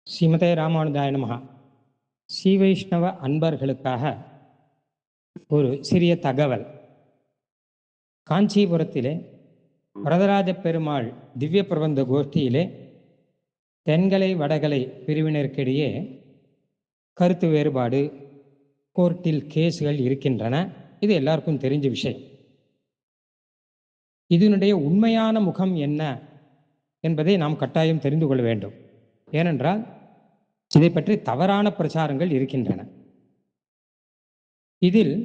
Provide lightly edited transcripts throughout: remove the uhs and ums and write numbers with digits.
ஸ்ரீமதே ராமானுஜாய நமஹ. ஸ்ரீ வைஷ்ணவ அன்பர்களுக்காக ஒரு சிறிய தகவல். காஞ்சிபுரத்திலே வரதராஜ பெருமாள் திவ்ய பிரபந்த கோஷ்டியிலே தென்கலை வடகலை பிரிவினருக்கிடையே கருத்து வேறுபாடு, கோர்ட்டில் கேஸுகள் இருக்கின்றன. இது எல்லாருக்கும் தெரிஞ்ச விஷயம். இதனுடைய உண்மையான முகம் என்ன என்பதை நாம் கட்டாயம் தெரிந்து கொள்ள வேண்டும். ஏனென்றால் இதை பற்றி தவறான பிரச்சாரங்கள் இருக்கின்றன. இதில்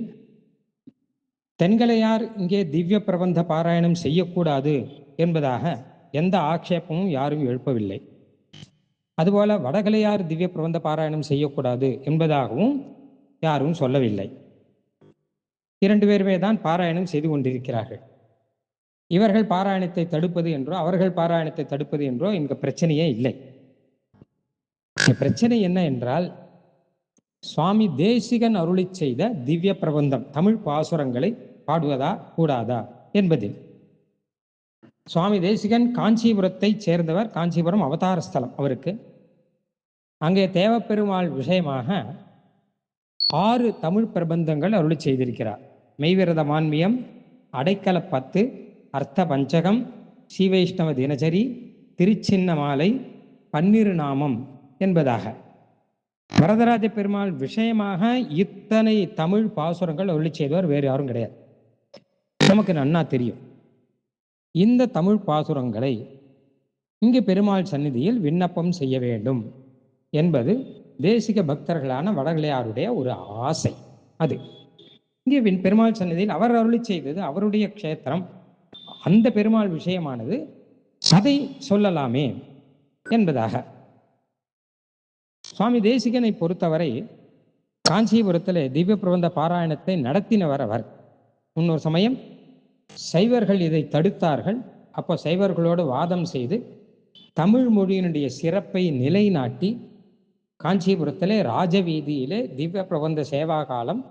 தென்கலையார் இங்கே திவ்ய பிரபந்த பாராயணம் செய்யக்கூடாது என்பதாக எந்த ஆட்சேபமும் யாரும் எழுப்பவில்லை. அதுபோல வடகலையார் திவ்ய பிரபந்த பாராயணம் செய்யக்கூடாது என்பதாகவும் யாரும் சொல்லவில்லை. 2 பேருமே தான் பாராயணம் செய்து கொண்டிருக்கிறார்கள். இவர்கள் பாராயணத்தை தடுப்பது என்றோ அவர்கள் பாராயணத்தை தடுப்பது என்றோ இங்க பிரச்சனையே இல்லை. பிரச்சனை என்ன என்றால், சுவாமி தேசிகன் அருளி செய்த திவ்ய பிரபந்தம் தமிழ் பாசுரங்களை பாடுவதா கூடாதா என்பதில். சுவாமி தேசிகன் காஞ்சிபுரத்தை சேர்ந்தவர். காஞ்சிபுரம் அவதார ஸ்தலம் அவருக்கு. அங்கே தேவப்பெருமாள் விஷயமாக 6 தமிழ் பிரபந்தங்கள் அருளி செய்திருக்கிறார். மெய்விரத மான்மியம், அடைக்கல 10, அர்த்த பஞ்சகம், ஸ்ரீவைஷ்ணவ தினசரி, திருச்சின்ன மாலை, 12 நாமம் என்பதாக வரதராஜ பெருமாள் விஷயமாக இத்தனை தமிழ் பாசுரங்கள் அருளி செய்தவர் வேறு யாரும் கிடையாது. நமக்கு நன்னா தெரியும். இந்த தமிழ் பாசுரங்களை இங்கு பெருமாள் சந்நிதியில் விண்ணப்பம் செய்ய வேண்டும் என்பது தேசிக பக்தர்களான வடகலையாருடைய ஒரு ஆசை. அது இங்கே பெருமாள் சந்நிதியில் அவர் அருளி செய்தது அவருடைய க்ஷேத்திரம். அந்த பெருமாள் விஷயமானது அதை சொல்லலாமே என்பதாக. சுவாமி தேசிகனை பொறுத்தவரை காஞ்சிபுரத்தில் திவ்ய பிரபந்த பாராயணத்தை நடத்தினவர் அவர். முன்னொரு சமயம் சைவர்கள் இதை தடுத்தார்கள். அப்போ சைவர்களோடு வாதம் செய்து தமிழ் மொழியினுடைய சிறப்பை நிலைநாட்டி காஞ்சிபுரத்திலே ராஜவீதியிலே திவ்ய பிரபந்த சேவா காலம்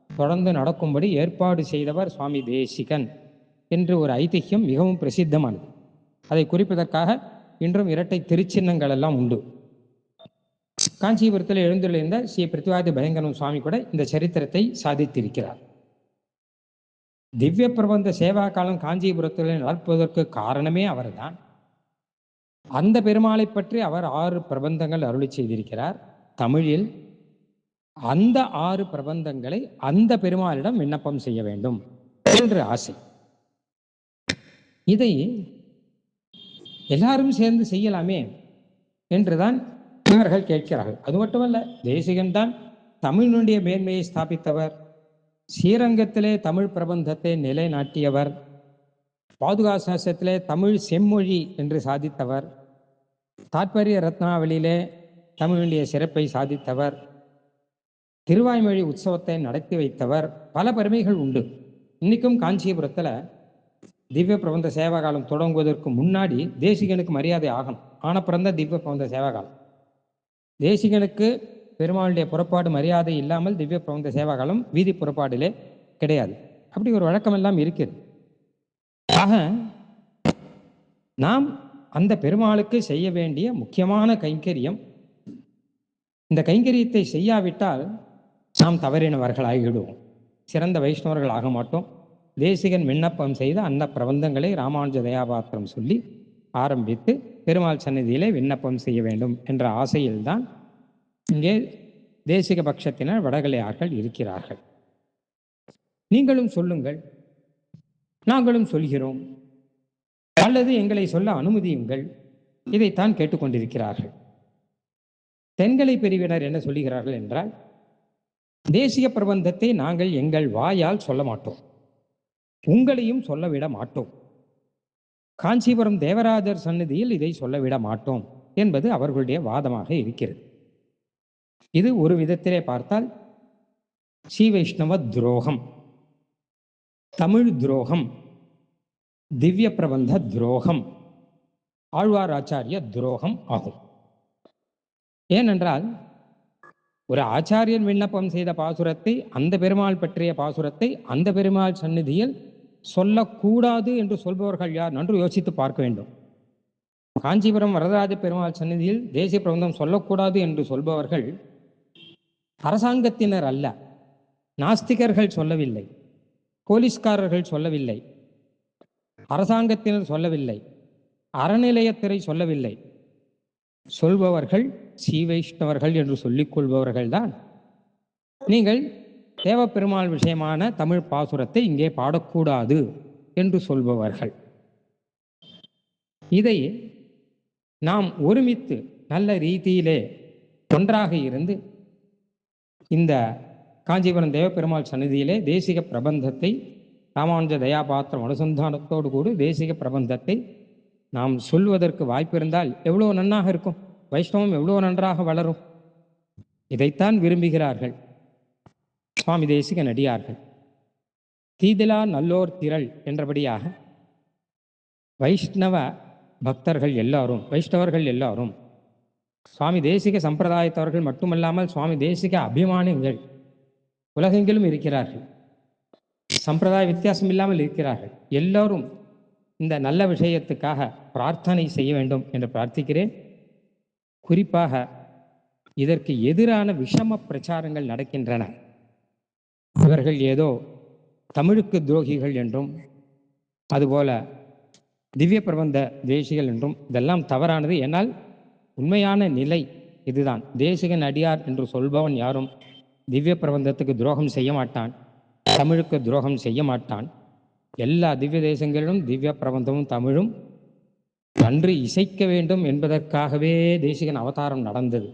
தொடர்ந்து நடக்கும்படி ஏற்பாடு செய்தவர் சுவாமி தேசிகன் என்று ஒரு ஐதிஹ்யம் மிகவும் பிரசித்தமானது. அதை குறிப்பதற்காக இன்றும் இரட்டை திருச்சின்னங்கள் எல்லாம் உண்டு. காஞ்சிபுரத்தில் எழுந்துள்ள ஸ்ரீ பிருத்திவாதி பயங்கரம் சுவாமி கூட இந்த சரித்திரத்தை சாதித்திருக்கிறார். திவ்ய பிரபந்த சேவா காலம் காஞ்சிபுரத்தில் நடப்பதற்கு காரணமே அவர்தான். அந்த பெருமாளை பற்றி அவர் 6 பிரபந்தங்கள் அருளி செய்திருக்கிறார் தமிழில். அந்த 6 பிரபந்தங்களை அந்த பெருமாளிடம் விண்ணப்பம் செய்ய வேண்டும் என்று ஆசை. இதை எல்லாரும் சேர்ந்து செய்யலாமே என்றுதான் இவர்கள் கேட்கிறார்கள். அது மட்டுமல்ல, தேசிகன் தான் தமிழினுடைய மேன்மையை ஸ்தாபித்தவர். ஸ்ரீரங்கத்திலே தமிழ் பிரபந்தத்தை நிலைநாட்டியவர். பாதுகா சாஸ்திரத்திலே தமிழ் செம்மொழி என்று சாதித்தவர். தாத்பரிய ரத்னாவளியிலே தமிழினுடைய சிறப்பை சாதித்தவர். திருவாய்மொழி உற்சவத்தை நடத்தி வைத்தவர். பல பெருமைகள் உண்டு. இன்னைக்கும் காஞ்சிபுரத்தில் திவ்ய பிரபந்த சேவாகாலம் தொடங்குவதற்கு முன்னாடி தேசிகனுக்கு மரியாதை ஆகணும். ஆனப்பிறந்த திவ்ய பிரபந்த சேவாகாலம். தேசிகனுக்கு பெருமாளுடைய புறப்பாடு மரியாதை இல்லாமல் திவ்ய பிரபந்த சேவாகாலம் வீதி புறப்பாடிலே கிடையாது. அப்படி ஒரு வழக்கம் எல்லாம் இருக்கிறது. ஆக நாம் அந்த பெருமாளுக்கு செய்ய வேண்டிய முக்கியமான கைங்கரியம். இந்த கைங்கரியத்தை செய்யாவிட்டால் நாம் தவறினவர்கள் ஆகிவிடுவோம். சிறந்த வைஷ்ணவர்கள் ஆக மாட்டோம். தேசிகன் விண்ணப்பம் செய்த அந்த பிரபந்தங்களை ராமானுஜ தயாபாத்திரம் சொல்லி ஆரம்பித்து பெருமாள் சந்நிதியிலே விண்ணப்பம் செய்ய வேண்டும் என்ற ஆசையில்தான் இங்கே தேசிக பட்சத்தினர் வடகலையார்கள் இருக்கிறார்கள். நீங்களும் சொல்லுங்கள், நாங்களும் சொல்கிறோம், அல்லது எங்களை சொல்ல அனுமதியுங்கள். இதைத்தான் கேட்டுக்கொண்டிருக்கிறார்கள். தென்கலை பிரிவினர் என்ன சொல்லுகிறார்கள் என்றால், தேசிக பிரபந்தத்தை நாங்கள் எங்கள் வாயால் சொல்ல மாட்டோம், உங்களையும் சொல்லவிட மாட்டோம், காஞ்சிபுரம் தேவராஜர் சந்நிதியில் இதை சொல்லவிட மாட்டோம் என்பது அவர்களுடைய வாதமாக இருக்கிறது. இது ஒரு விதத்திலே பார்த்தால் ஸ்ரீ வைஷ்ணவ துரோகம், தமிழ் துரோகம், திவ்ய பிரபந்த துரோகம், ஆழ்வார் ஆச்சாரிய துரோகம் ஆகும். ஏனென்றால் ஒரு ஆச்சாரியன் விண்ணப்பம் செய்த பாசுரத்தை, அந்த பெருமாள் பற்றிய பாசுரத்தை அந்த பெருமாள் சந்நிதியில் சொல்லக்கூடாது என்று சொல்பவர்கள் யார் நன்று யோசித்து பார்க்க வேண்டும். காஞ்சிபுரம் வரதராஜ பெருமாள் சந்நிதியில் தேசிய பிரபந்தம் சொல்லக்கூடாது என்று சொல்பவர்கள் அரசாங்கத்தினர் அல்ல, நாஸ்திகர்கள் சொல்லவில்லை, போலீஸ்காரர்கள் சொல்லவில்லை, அரசாங்கத்தினர் சொல்லவில்லை, அறநிலையத்துறை சொல்லவில்லை. சொல்பவர்கள் ஸ்ரீ வைஷ்ணவர்கள் என்று சொல்லிக் கொள்பவர்கள்தான் நீங்கள் தேவப்பெருமாள் விஷயமான தமிழ் பாசுரத்தை இங்கே பாடக்கூடாது என்று சொல்பவர்கள். இதை நாம் ஒருமித்து நல்ல ரீதியிலே ஒன்றாக இருந்து இந்த காஞ்சிபுரம் தேவப்பெருமாள் சந்நிதியிலே தேசிக பிரபந்தத்தை ராமானுஜ தயாபாத்திரம் அனுசந்தானத்தோடு கூட தேசிக பிரபந்தத்தை நாம் சொல்வதற்கு வாய்ப்பு இருந்தால் எவ்வளோ நன்னாக இருக்கும், வைஷ்ணவம் எவ்வளோ நன்றாக வளரும். இதைத்தான் விரும்புகிறார்கள் சுவாமி தேசிக நடிகார்கள். தீதிலா நல்லோர் திரள் என்றபடியாக வைஷ்ணவ பக்தர்கள் எல்லாரும், வைஷ்ணவர்கள் எல்லாரும் சுவாமி தேசிக சம்பிரதாயத்தவர்கள் மட்டுமல்லாமல் சுவாமி தேசிக அபிமானிகள் உலகெங்கிலும் இருக்கிறார்கள், சம்பிரதாய வித்தியாசம் இல்லாமல் இருக்கிறார்கள். எல்லோரும் இந்த நல்ல விஷயத்துக்காக பிரார்த்தனை செய்ய வேண்டும் என்று பிரார்த்திக்கிறேன். குறிப்பாக இதற்கு எதிரான விஷம பிரச்சாரங்கள் நடக்கின்றன. இவர்கள் ஏதோ தமிழுக்கு துரோகிகள் என்றும் அதுபோல திவ்ய பிரபந்த தேசிகள் என்றும், இதெல்லாம் தவறானது. என்னால் உண்மையான நிலை இதுதான். தேசிகன் அடியார் என்று சொல்பவன் யாரும் திவ்ய பிரபந்தத்துக்கு துரோகம் செய்ய மாட்டான், தமிழுக்கு துரோகம் செய்ய மாட்டான். எல்லா திவ்ய தேசங்களிலும் திவ்ய பிரபந்தமும் தமிழும் நன்று இசைக்க வேண்டும் என்பதற்காகவே தேசிகன் அவதாரம் நடந்தது.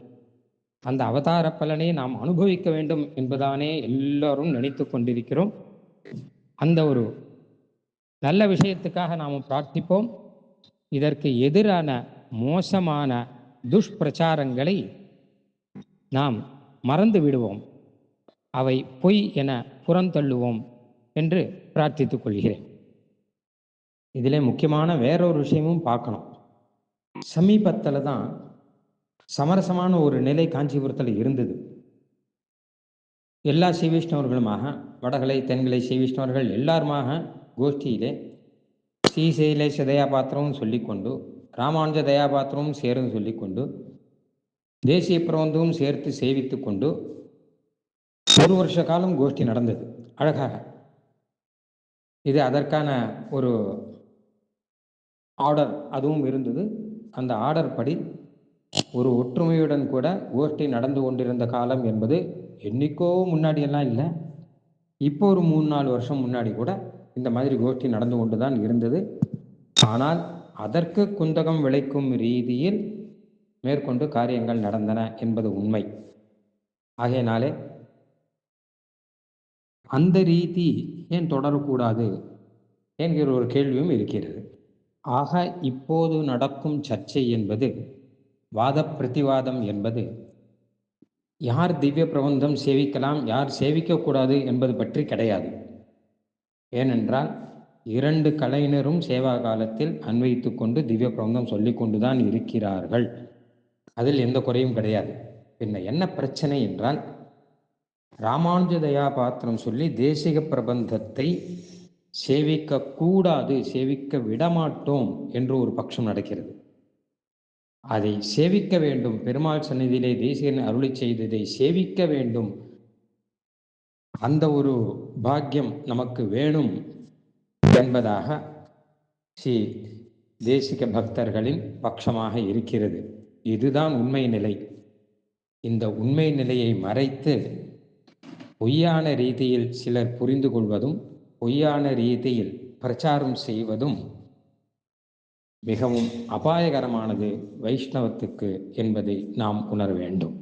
அந்த அவதார பலனை நாம் அனுபவிக்க வேண்டும் என்பதானே எல்லோரும் நினைத்து கொண்டிருக்கிறோம். அந்த ஒரு நல்ல விஷயத்துக்காக நாம் பிரார்த்திப்போம். இதற்கு எதிரான மோசமான துஷ்பிரச்சாரங்களை நாம் மறந்து விடுவோம், அவை பொய் என புறந்தள்ளுவோம் என்று பிரார்த்தித்துக் கொள்கிறேன். இதிலே முக்கியமான வேறொரு விஷயமும் பார்க்கணும். சமீபத்தில் தான் சமரசமான ஒரு நிலை காஞ்சிபுரத்தில் இருந்தது. எல்லா ஸ்ரீவிஷ்ணவர்களுமாக, வடகலை தென்கலை ஸ்ரீவிஷ்ணவர்கள் எல்லாருமாக கோஷ்டியிலே ஸ்ரீசைலேஷ தயாபாத்திரமும் சொல்லிக்கொண்டு, ராமானுஜ தயாபாத்திரமும் சேர்ந்து சொல்லிக்கொண்டு, தேசிய பிரபந்தமும் சேர்த்து சேவித்து கொண்டு ஒரு வருஷ காலம் கோஷ்டி நடந்தது அழகாக. இது அதற்கான ஒரு ஆர்டர் அதுவும் இருந்தது. அந்த ஆர்டர் படி ஒரு ஒற்றுமையுடன் கூட கோஷ்டி நடந்து கொண்டிருந்த காலம் என்பது என்னைக்கோ முன்னாடியெல்லாம் இல்லை, இப்போ ஒரு 3-4 வருஷம் முன்னாடி கூட இந்த மாதிரி கோஷ்டி நடந்து கொண்டு தான் இருந்தது. ஆனால் அதற்கு குந்தகம் விளைக்கும் ரீதியில் மேற்கொண்டு காரியங்கள் நடந்தன என்பது உண்மை. ஆகையினாலே அந்த ரீதி ஏன் தொடரக்கூடாது என்கிற ஒரு கேள்வியும் இருக்கிறது. ஆக இப்போது நடக்கும் சர்ச்சை என்பது, வாத பிரதிவாதம் என்பது, யார் திவ்ய பிரபந்தம் சேவிக்கலாம் யார் சேவிக்கக்கூடாது என்பது பற்றி கிடையாது. ஏனென்றால் 2 கலைஞரும் சேவா காலத்தில் அன்வைத்து கொண்டு திவ்ய பிரபந்தம் சொல்லி கொண்டுதான் இருக்கிறார்கள். அதில் எந்த குறையும் கிடையாது. பின்ன என்ன பிரச்சனை என்றால், ராமானுஜ தயாபாத்திரம் சொல்லி தேசிக பிரபந்தத்தை சேவிக்க கூடாது, சேவிக்க விடமாட்டோம் என்று ஒரு பட்சம் நடக்கிறது. அதை சேவிக்க வேண்டும், பெருமாள் சந்நிதியிலே தேசிகன் அருளி செய்ததை சேவிக்க வேண்டும், அந்த ஒரு பாக்கியம் நமக்கு வேணும் என்பதாக ஸ்ரீ தேசிக பக்தர்களின் பட்சமாக இருக்கிறது. இதுதான் உண்மை நிலை. இந்த உண்மை நிலையை மறைத்து பொய்யான ரீதியில் சிலர் புரிந்து கொள்வதும் பொய்யான ரீதியில் பிரச்சாரம் செய்வதும் மிகவும் அபாயகரமானது வைஷ்ணவத்துக்கு என்பதை நாம் உணர வேண்டும்.